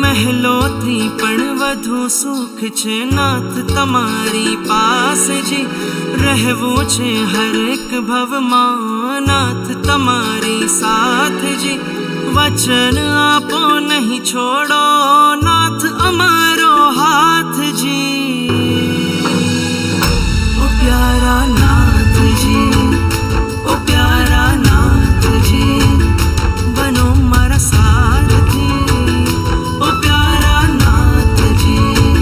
મહેલોથી પણ વધુ સુખ છે નાથ તમારી પાસે જી રહેવું છે હરેક ભવમાં નાથ તમારી સાથ જી વચન આપો નહીં છોડો નાથ અમારો હાથ જી ઓ પ્યારા નાથજી ઓ પ્યારા નાથજી બનો મારા સારથી ઓ પ્યારા નાથજી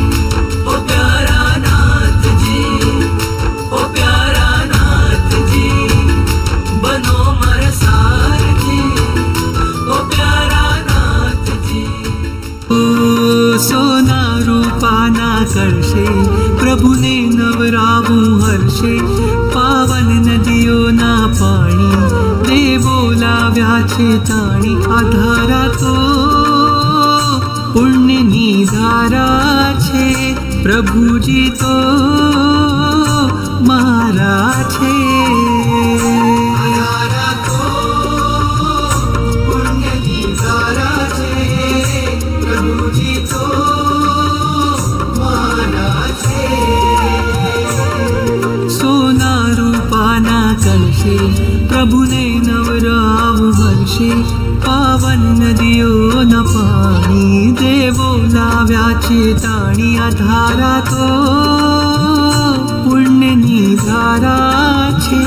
ઓ પ્યારા નાથજી ઓ પ્યારા નાથજી બનો મારા સારથી ઓ પ્યારા નાથજી સોના રૂપાના કરશે પ્રભુને નવરાવું હર્ષે પાવન નદીઓના પાણી દેવો લાવ્યા છે તાણી આ ધારા તો પુણ્યની ધારા છે પ્રભુજી તો મારા છે પ્રભુને નવરાવ વર્ષે પાવન નદીઓના પાણી દેવો લાવ્યા છે તાણી આ ધારા તો પુણ્યની ધારા છે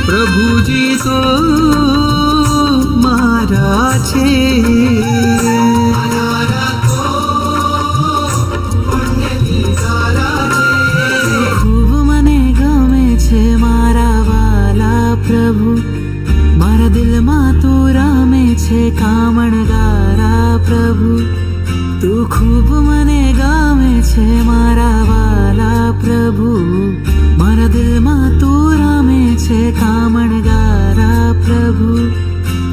પ્રભુજી તો મારા છે પ્રભુ મારા દિલમાં તું રામે છે કામણગારા પ્રભુ તું ખૂબ મને ગામે છે મારા વાલા પ્રભુ મારા દિલમાં તું રામે છે કામણગારા પ્રભુ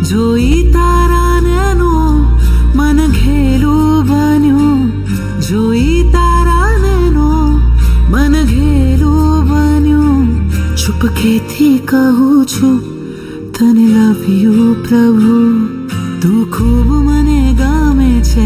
જોઈ તારા નૈનો મન ઘેલું બન્યું જોઈ તારા નૈનો મન ઘેલું બન્યું ચુપકેથી કહું છું તને લવ યુ પ્રભુ તું ખૂબ મને ગમે છે